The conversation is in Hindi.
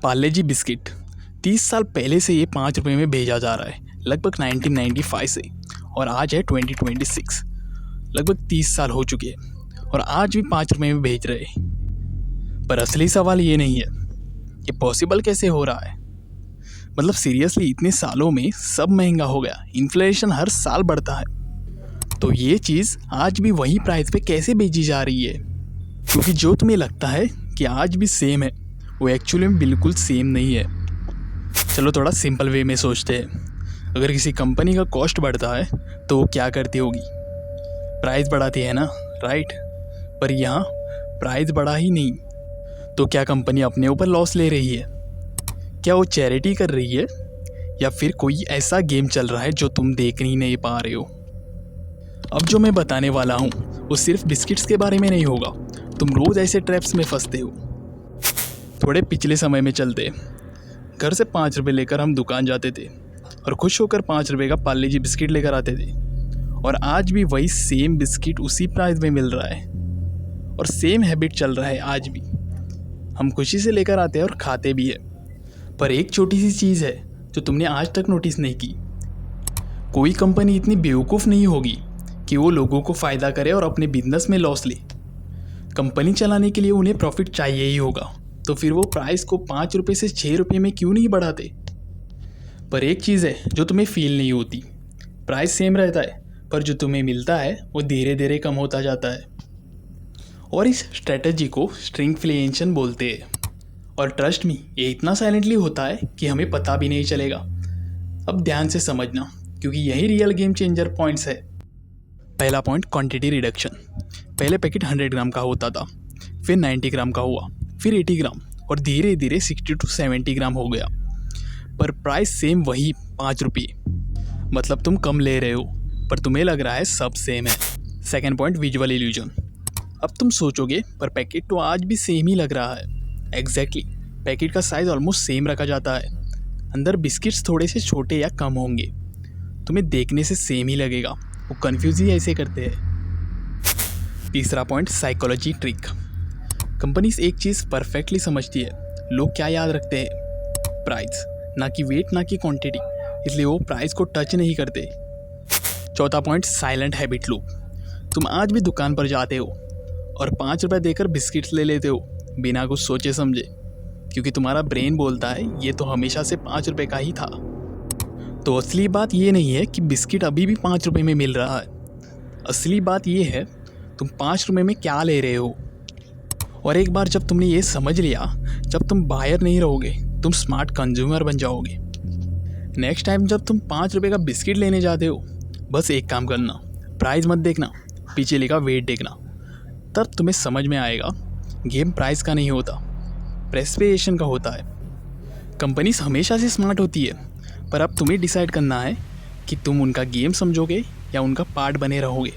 पार्ले जी बिस्किट 30 साल पहले से ये 5 रुपये में भेजा जा रहा है, लगभग 1995 से, और आज है 2026। लगभग 30 साल हो चुके हैं और आज भी 5 रुपये में भेज रहे हैं। पर असली सवाल ये नहीं है ये पॉसिबल कैसे हो रहा है। मतलब सीरियसली इतने सालों में सब महंगा हो गया, इन्फ्लेशन हर साल बढ़ता है, तो ये चीज़ आज भी वही प्राइस पे कैसे बेची जा रही है। क्योंकि जो तुम्हें लगता है कि आज भी सेम है वो एक्चुअली में बिल्कुल सेम नहीं है। चलो थोड़ा सिंपल वे में सोचते हैं। अगर किसी कंपनी का कॉस्ट बढ़ता है तो वो क्या करती होगी, प्राइस बढ़ाती है ना, राइट। पर यहाँ प्राइस बढ़ा ही नहीं तो क्या कंपनी अपने ऊपर लॉस ले रही है? क्या वो चैरिटी कर रही है या फिर कोई ऐसा गेम चल रहा है जो तुम देख ही नहीं पा रहे हो? अब जो मैं बताने वाला हूँ वो सिर्फ बिस्किट्स के बारे में नहीं होगा। तुम रोज़ ऐसे ट्रैप्स में फंसते हो। थोड़े पिछले समय में चलते, घर से 5 रुपये लेकर हम दुकान जाते थे और खुश होकर 5 रुपये का पार्ले जी बिस्किट लेकर आते थे। और आज भी वही सेम बिस्किट उसी प्राइस में मिल रहा है और सेम हैबिट चल रहा है आज भी। हम खुशी से लेकर आते हैं और खाते भी है। पर एक छोटी सी चीज़ है जो तुमने आज तक नोटिस नहीं की। कोई कंपनी इतनी बेवकूफ़ नहीं होगी कि वो लोगों को फ़ायदा करे और अपने बिजनेस में लॉस ले। कंपनी चलाने के लिए उन्हें प्रॉफिट चाहिए ही होगा, तो फिर वो प्राइस को 5 रुपये से 6 रुपये में क्यों नहीं बढ़ाते? पर एक चीज़ है जो तुम्हें फील नहीं होती, प्राइस सेम रहता है पर जो तुम्हें मिलता है वो धीरे धीरे कम होता जाता है। और इस स्ट्रेटजी को श्रिंकफ्लेशन बोलते हैं। और ट्रस्ट मी, ये इतना साइलेंटली होता है कि हमें पता भी नहीं चलेगा। अब ध्यान से समझना क्योंकि यही रियल गेम चेंजर पॉइंट्स है। पहला पॉइंट, क्वांटिटी रिडक्शन। पहले पैकेट 100 ग्राम का होता था, फिर 90 ग्राम का हुआ, फिर 80 ग्राम और धीरे धीरे 60 to 70 ग्राम हो गया। पर प्राइस सेम वही 5 रुपये। मतलब तुम कम ले रहे हो पर तुम्हें लग रहा है सब सेम है। Second point, visual illusion. अब तुम सोचोगे पर पैकेट तो आज भी सेम ही लग रहा है। एग्जैक्टली, पैकेट का साइज़ ऑलमोस्ट सेम रखा जाता है, अंदर बिस्किट्स थोड़े से छोटे या कम होंगे। तुम्हें देखने से सेम ही लगेगा, वो कन्फ्यूज ही ऐसे करते हैं। तीसरा पॉइंट, साइकोलॉजी ट्रिक। कंपनीज एक चीज़ परफेक्टली समझती है, लोग क्या याद रखते हैं, प्राइस, ना कि वेट ना कि क्वांटिटी, इसलिए वो प्राइस को टच नहीं करते। चौथा पॉइंट, साइलेंट हैबिट लूप। तुम आज भी दुकान पर जाते हो और 5 रुपये देकर बिस्किट्स ले लेते हो बिना कुछ सोचे समझे, क्योंकि तुम्हारा ब्रेन बोलता है ये तो हमेशा से 5 रुपये का ही था। तो असली बात ये नहीं है कि बिस्किट अभी भी 5 रुपये में मिल रहा है। असली बात ये है तुम 5 रुपये में क्या ले रहे हो। और एक बार जब तुमने ये समझ लिया, जब तुम बायर नहीं रहोगे, तुम स्मार्ट कंज्यूमर बन जाओगे। नेक्स्ट टाइम जब तुम 5 रुपये का बिस्किट लेने जाते हो, बस एक काम करना, प्राइस मत देखना, पीछे लिखा वेट देखना। तब तुम्हें समझ में आएगा गेम प्राइस का नहीं होता, प्रेस्पेशन का होता है। कंपनीज हमेशा से स्मार्ट होती है, पर अब तुम्हें डिसाइड करना है कि तुम उनका गेम समझोगे या उनका पार्ट बने रहोगे।